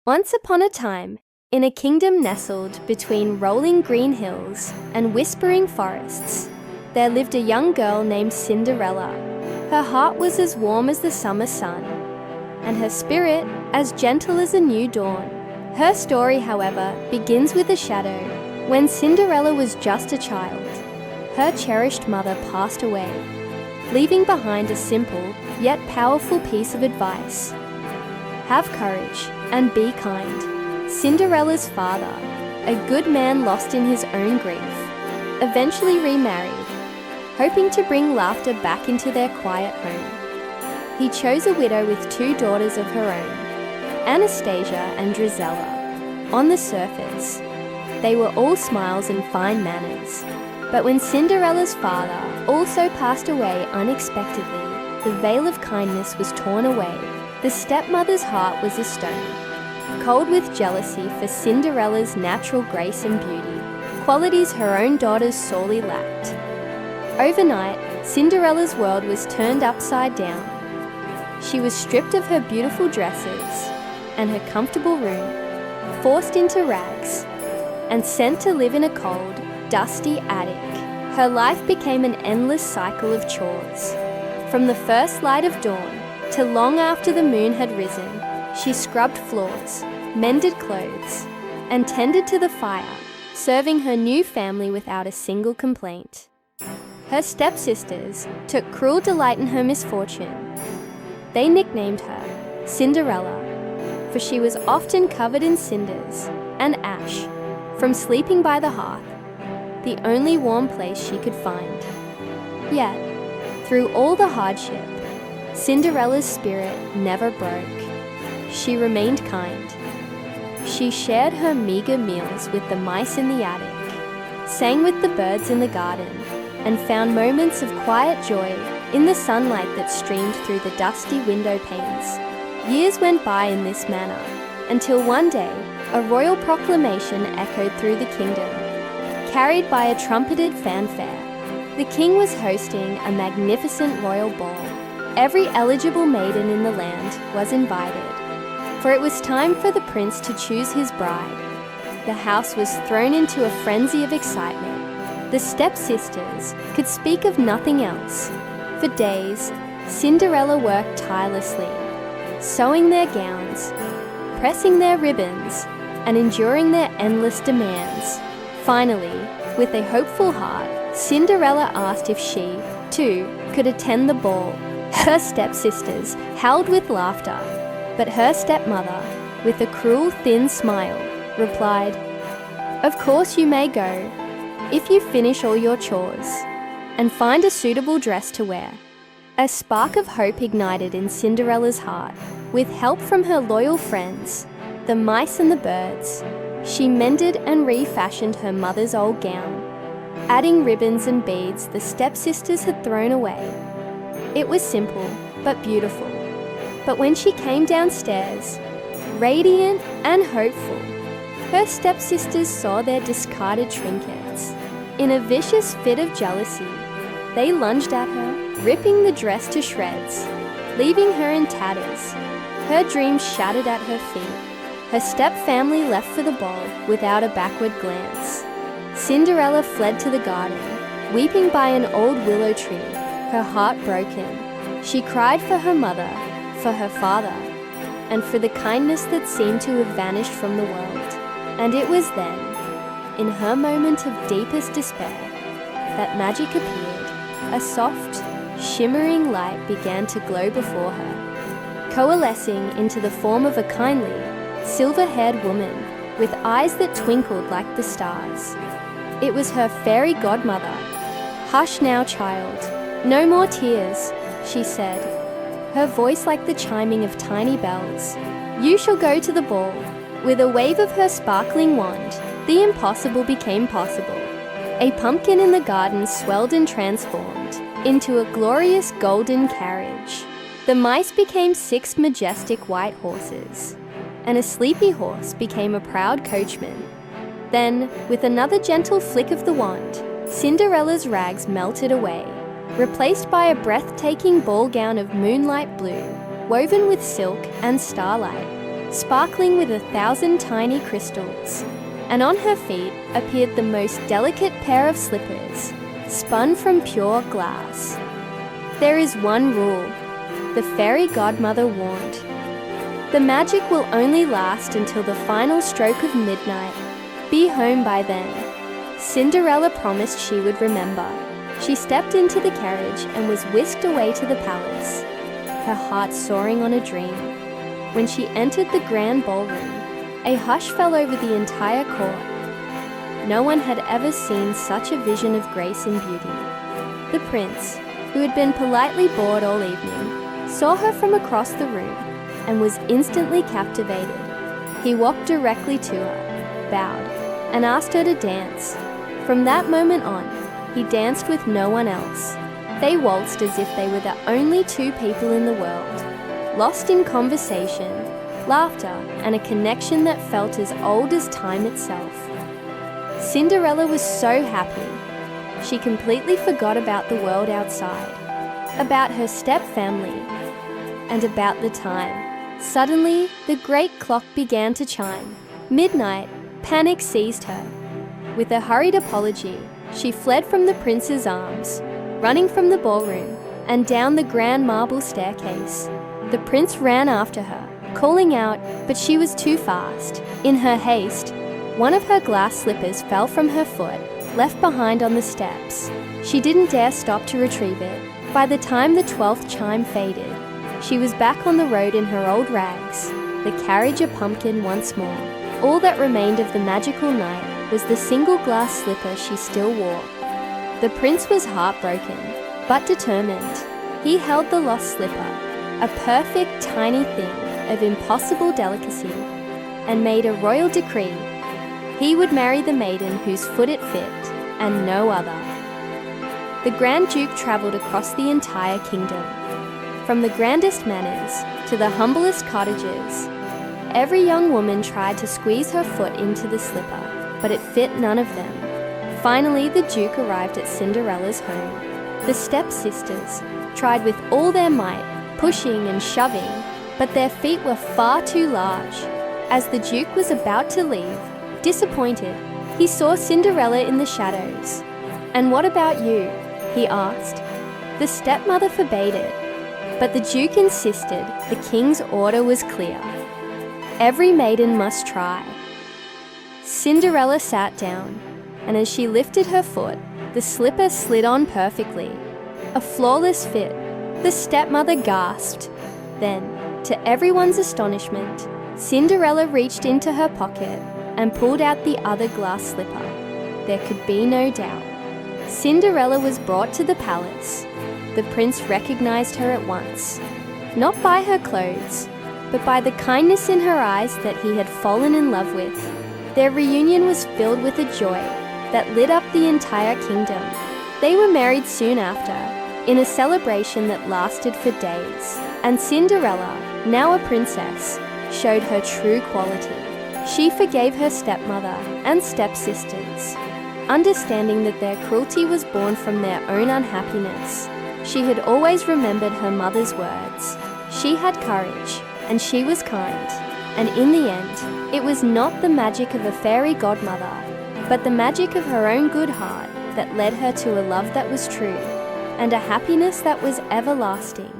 Once upon a time, in a kingdom nestled between rolling green hills and whispering forests, there lived a young girl named Cinderella. Her heart was as warm as the summer sun, and her spirit as gentle as a new dawn. Her story, however, begins with a shadow. When Cinderella was just a child, her cherished mother passed away, leaving behind a simple yet powerful piece of advice. Have courage and be kind. Cinderella's father, a good man lost in his own grief, eventually remarried, hoping to bring laughter back into their quiet home. He chose a widow with 2 daughters of her own, Anastasia and Drizella. On the surface, they were all smiles and fine manners. But when Cinderella's father also passed away unexpectedly, the veil of kindness was torn away. The stepmother's heart was a stone, cold with jealousy for Cinderella's natural grace and beauty, qualities her own daughters sorely lacked. Overnight, Cinderella's world was turned upside down. She was stripped of her beautiful dresses and her comfortable room, forced into rags, and sent to live in a cold, dusty attic. Her life became an endless cycle of chores. From the first light of dawn till long after the moon had risen, she scrubbed floors, mended clothes, and tended to the fire, serving her new family without a single complaint. Her stepsisters took cruel delight in her misfortune. They nicknamed her Cinderella, for she was often covered in cinders and ash from sleeping by the hearth, the only warm place she could find. Yet, through all the hardship, Cinderella's spirit never broke. She remained kind. She shared her meager meals with the mice in the attic, sang with the birds in the garden, and found moments of quiet joy in the sunlight that streamed through the dusty window panes. Years went by in this manner, until one day a royal proclamation echoed through the kingdom, carried by a trumpeted fanfare. The king was hosting a magnificent royal ball. Every eligible maiden in the land was invited, for it was time for the prince to choose his bride. The house was thrown into a frenzy of excitement. The stepsisters could speak of nothing else. For days, Cinderella worked tirelessly, sewing their gowns, pressing their ribbons, and enduring their endless demands. Finally, with a hopeful heart, Cinderella asked if she, too, could attend the ball. Her stepsisters howled with laughter, but her stepmother, with a cruel, thin smile, replied, "Of course you may go, if you finish all your chores and find a suitable dress to wear." A spark of hope ignited in Cinderella's heart. With help from her loyal friends, the mice and the birds, she mended and refashioned her mother's old gown, adding ribbons and beads the stepsisters had thrown away. It was simple, but beautiful. But when she came downstairs, radiant and hopeful, her stepsisters saw their discarded trinkets. In a vicious fit of jealousy, they lunged at her, ripping the dress to shreds, leaving her in tatters. Her dreams shattered at her feet. Her step-family left for the ball without a backward glance. Cinderella fled to the garden, weeping by an old willow tree, her heart broken. She cried for her mother, for her father, and for the kindness that seemed to have vanished from the world. And it was then, in her moment of deepest despair, that magic appeared. A soft, shimmering light began to glow before her, coalescing into the form of a kindly, silver-haired woman with eyes that twinkled like the stars. It was her fairy godmother. "Hush now, child. No more tears," she said, her voice like the chiming of tiny bells. "You shall go to the ball." With a wave of her sparkling wand, the impossible became possible. A pumpkin in the garden swelled and transformed into a glorious golden carriage. The mice became 6 majestic white horses, and a sleepy horse became a proud coachman. Then, with another gentle flick of the wand, Cinderella's rags melted away, replaced by a breathtaking ball gown of moonlight blue, woven with silk and starlight. sparkling with 1,000 tiny crystals, and on her feet appeared the most delicate pair of slippers, spun from pure glass. There is one rule, the Fairy Godmother warned. The magic will only last until the final stroke of midnight. Be home by then. Cinderella promised she would remember. She stepped into the carriage and was whisked away to the palace, her heart soaring on a dream. When she entered the grand ballroom, a hush fell over the entire court. No one had ever seen such a vision of grace and beauty. The prince, who had been politely bored all evening, saw her from across the room and was instantly captivated. He walked directly to her, bowed, and asked her to dance. From that moment on, he danced with no one else. They waltzed as if they were the only two people in the world, lost in conversation, laughter, and a connection that felt as old as time itself. Cinderella was so happy. She completely forgot about the world outside, about her step-family, and about the time. Suddenly, the great clock began to chime. Midnight, panic seized her. With a hurried apology, she fled from the prince's arms, running from the ballroom and down the grand marble staircase. The prince ran after her, calling out, but she was too fast. In her haste, one of her glass slippers fell from her foot, left behind on the steps. She didn't dare stop to retrieve it. By the time the 12th chime faded, she was back on the road in her old rags, the carriage a pumpkin once more. All that remained of the magical night was the single glass slipper she still wore. The prince was heartbroken, but determined. He held the lost slipper, a perfect tiny thing of impossible delicacy, and made a royal decree. He would marry the maiden whose foot it fit, and no other. The Grand Duke travelled across the entire kingdom, from the grandest manors to the humblest cottages. Every young woman tried to squeeze her foot into the slipper, but it fit none of them. Finally, the Duke arrived at Cinderella's home. The stepsisters tried with all their might, pushing and shoving, but their feet were far too large. As the Duke was about to leave, disappointed, he saw Cinderella in the shadows. "And what about you?" he asked. The stepmother forbade it, but the Duke insisted the king's order was clear. Every maiden must try. Cinderella sat down, and as she lifted her foot, the slipper slid on perfectly. A flawless fit. The stepmother gasped. Then, to everyone's astonishment, Cinderella reached into her pocket and pulled out the other glass slipper. There could be no doubt. Cinderella was brought to the palace. The prince recognized her at once, not by her clothes, but by the kindness in her eyes that he had fallen in love with. Their reunion was filled with a joy that lit up the entire kingdom. They were married soon after, in a celebration that lasted for days, and Cinderella, now a princess, showed her true quality. She forgave her stepmother and stepsisters, understanding that their cruelty was born from their own unhappiness. She had always remembered her mother's words. She had courage, and she was kind. And in the end, it was not the magic of a fairy godmother, but the magic of her own good heart that led her to a love that was true, and a happiness that was everlasting.